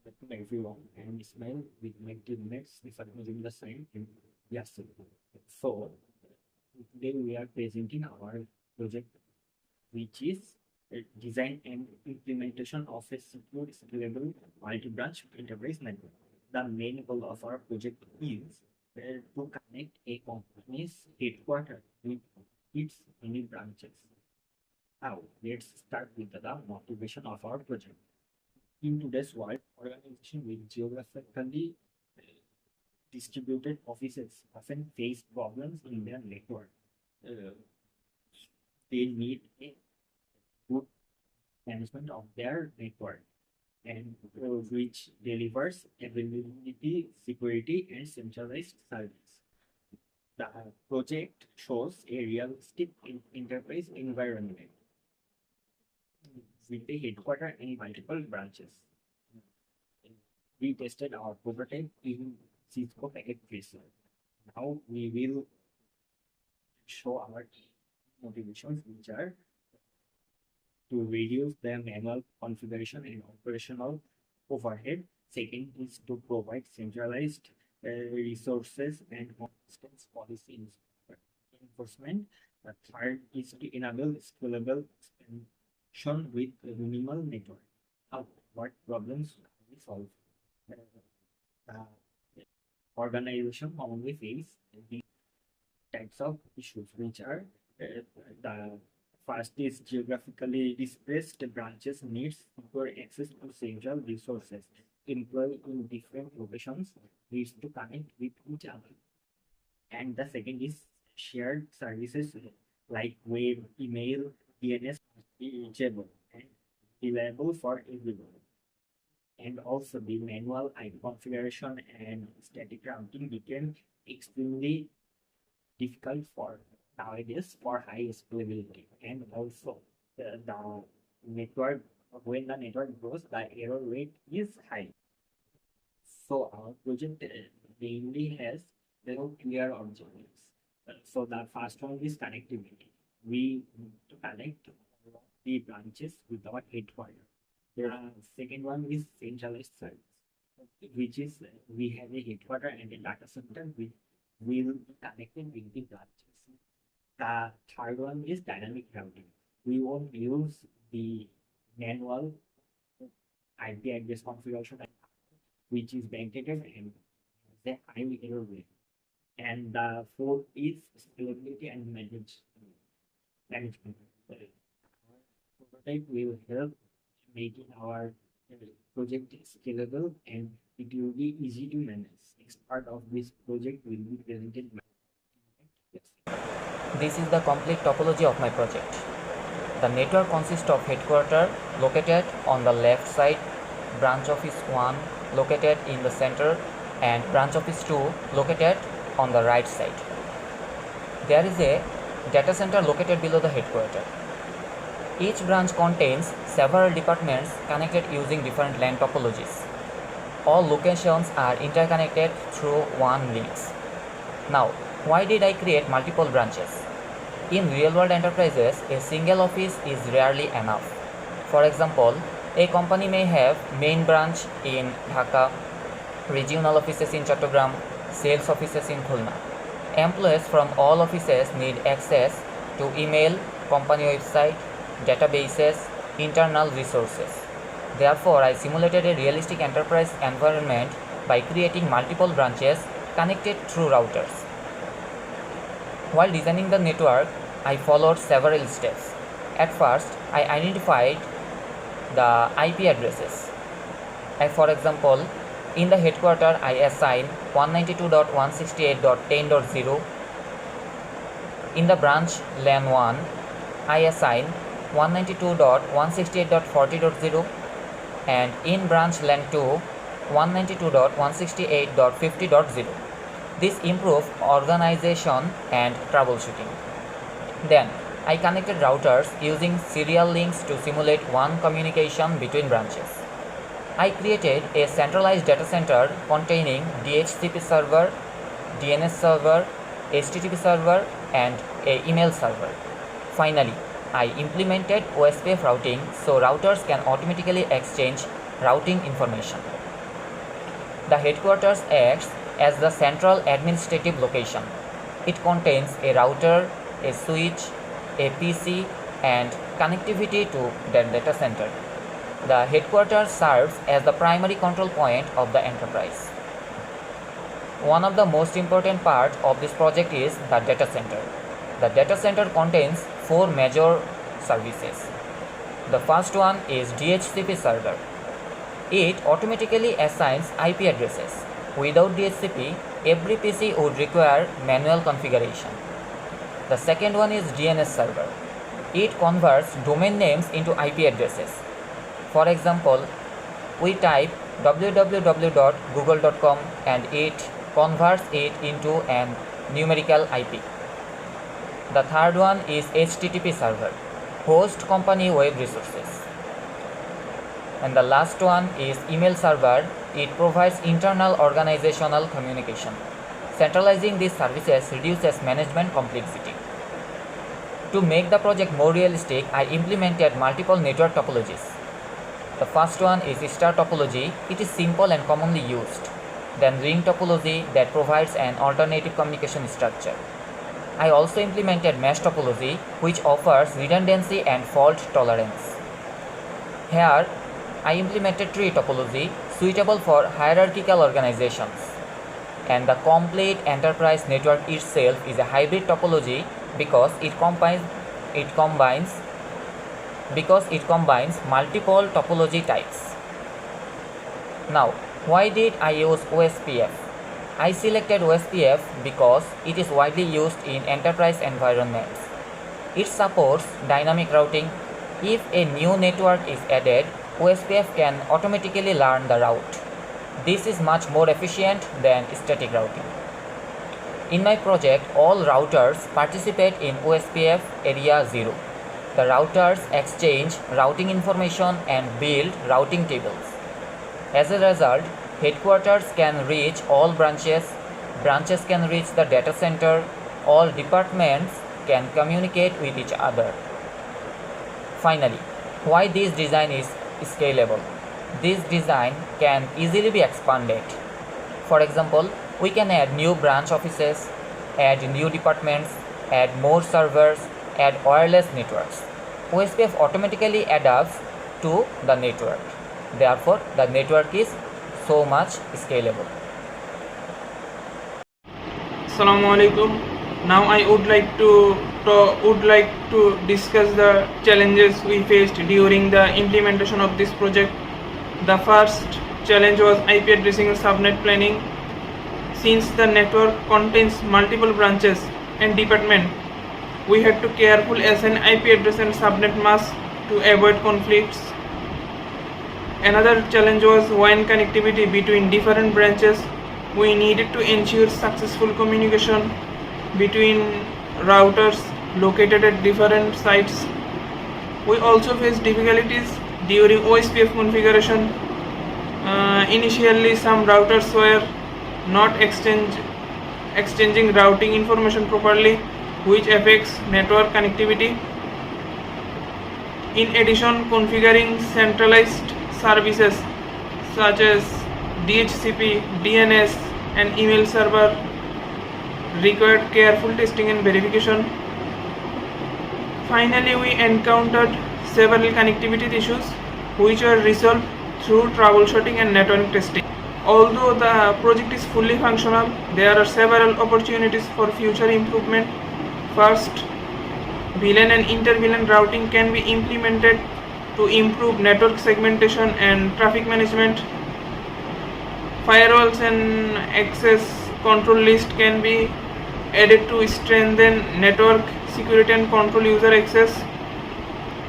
Welcome everyone. I am Ismail with my teammates Sifat, Mazumder, Sayem, and Yeasin. So today we are presenting our project, which is a design and implementation of a secure, scalable, multi-branch enterprise network. The main goal of our project is to connect a company's headquarters with its many branches. Now, let's start with the motivation of our project. In today's world, organizations with geographically distributed offices often face problems in their network. Uh, they need a good management of their network and which delivers availability, security, and centralized service. The project shows a realistic enterprise environment with a headquarters and multiple branches. We tested our prototype in Cisco packet tracer. Now we will show our motivations, which are to reduce the manual configuration and operational overhead. Second is to provide centralized resources and consistent policy enforcement. The third is to enable scalable expansion with minimal network. Now, what problems can we solve? The organization commonly face these types of issues, which are the first is geographically dispersed branches needs secure access to central resources. Employee in different locations needs to connect with each other. And the second is shared services like web, email, DNS must be reachable and reliable for everyone. And also the manual IP configuration and static routing became extremely difficult for nowadays for high scalability. And also the network, when the network grows, the error rate is high. So our project mainly has very clear objectives. So the first one is connectivity. We need to connect the branches with our headquarters. The second one is centralized service, which is we have a headquarters and a data center which will be connected with the branches. The third one is dynamic routing. We won't use the manual IP address configuration, which is backdated and the high error rate. And the fourth is scalability and management. Prototype will help making our project scalable and it will be easy to manage. Next part of this project will be presented by. This is the complete topology of my project. The network consists of headquarters located on the left side, branch office 1 located in the center, and branch office 2 located on the right side. There is a data center located below the headquarters. Each branch contains several departments connected using different LAN topologies. All locations are interconnected through one links. Now, why did I create multiple branches? In real-world enterprises, a single office is rarely enough. For example, a company may have main branch in Dhaka, regional offices in Chattogram, sales offices in Khulna. Employees from all offices need access to email, company website, databases, internal resources. Therefore, I simulated a realistic enterprise environment by creating multiple branches connected through routers. While designing the network, I followed several steps. At first, I identified the IP addresses. For example, in the headquarters, I assign 192.168.10.0. In the branch LAN 1, I assign 192.168.40.0, and in branch LAN 2, 192.168.50.0. This improves organization and troubleshooting. Then, I connected routers using serial links to simulate one communication between branches. I created a centralized data center containing DHCP server, DNS server, HTTP server, and an email server. Finally, I implemented OSPF routing so routers can automatically exchange routing information. The headquarters acts as the central administrative location. It contains a router, a switch, a PC, and connectivity to the data center. The headquarters serves as the primary control point of the enterprise. One of the most important parts of this project is the data center. The data center contains four major services. The first one is DHCP server. It automatically assigns IP addresses. Without DHCP, every PC would require manual configuration. The second one is DNS server. It converts domain names into IP addresses. For example, we type www.google.com and it converts it into an numerical IP. The third one is HTTP server, host company web resources. And the last one is email server. It provides internal organizational communication. Centralizing these services reduces management complexity. To make the project more realistic, I implemented multiple network topologies. The first one is star topology. It is simple and commonly used. Then ring topology that provides an alternative communication structure. I also implemented mesh topology, which offers redundancy and fault tolerance. Here, I implemented tree topology, suitable for hierarchical organizations. And the complete enterprise network itself is a hybrid topology because it combines multiple topology types. Now, why did I use OSPF? I selected OSPF because it is widely used in enterprise environments. It supports dynamic routing. If a new network is added, OSPF can automatically learn the route. This is much more efficient than static routing. In my project, all routers participate in OSPF Area 0. The routers exchange routing information and build routing tables. As a result, headquarters can reach all branches, branches can reach the data center, all departments can communicate with each other. Finally, why this design is scalable? This design can easily be expanded. For example, we can add new branch offices, add new departments, add more servers, add wireless networks. OSPF automatically adapts to the network. Therefore, the network is so much scalable. Assalamu alaikum. Now I would like to discuss the challenges we faced during the implementation of this project. The first challenge was IP addressing and subnet planning. Since the network contains multiple branches and departments, we had to carefully assign IP address and subnet mask to avoid conflicts. Another challenge was WAN connectivity between different branches. We needed to ensure successful communication between routers located at different sites. We also faced difficulties during OSPF configuration. Initially, some routers were not exchanging routing information properly, which affects network connectivity. In addition, configuring centralized services such as DHCP, DNS, and email server required careful testing and verification. Finally, we encountered several connectivity issues which were resolved through troubleshooting and network testing. Although the project is fully functional, there are several opportunities for future improvement. First, VLAN and inter-VLAN routing can be implemented to improve network segmentation and traffic management. Firewalls and access control list can be added to strengthen network security and control user access.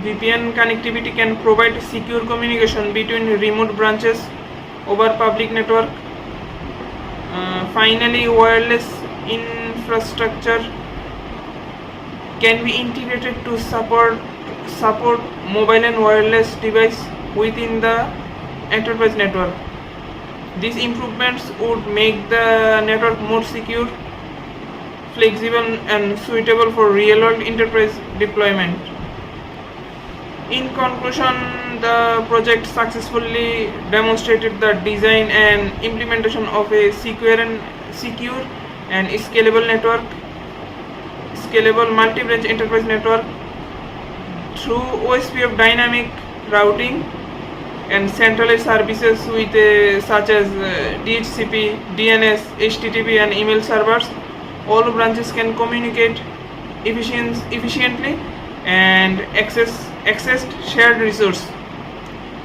VPN connectivity can provide secure communication between remote branches over public network. Finally, wireless infrastructure can be integrated to support mobile and wireless device within the enterprise network. These improvements would make the network more secure, flexible, and suitable for real-world enterprise deployment. In conclusion, the project successfully demonstrated the design and implementation of a secure and scalable multi-branch enterprise network through OSPF dynamic routing and centralized services with such as DHCP, DNS, HTTP and email servers. All branches can communicate efficiently and access shared resource.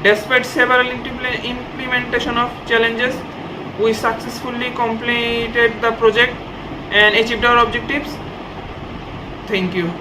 Despite several implementation of challenges, we successfully completed the project and achieved our objectives. Thank you.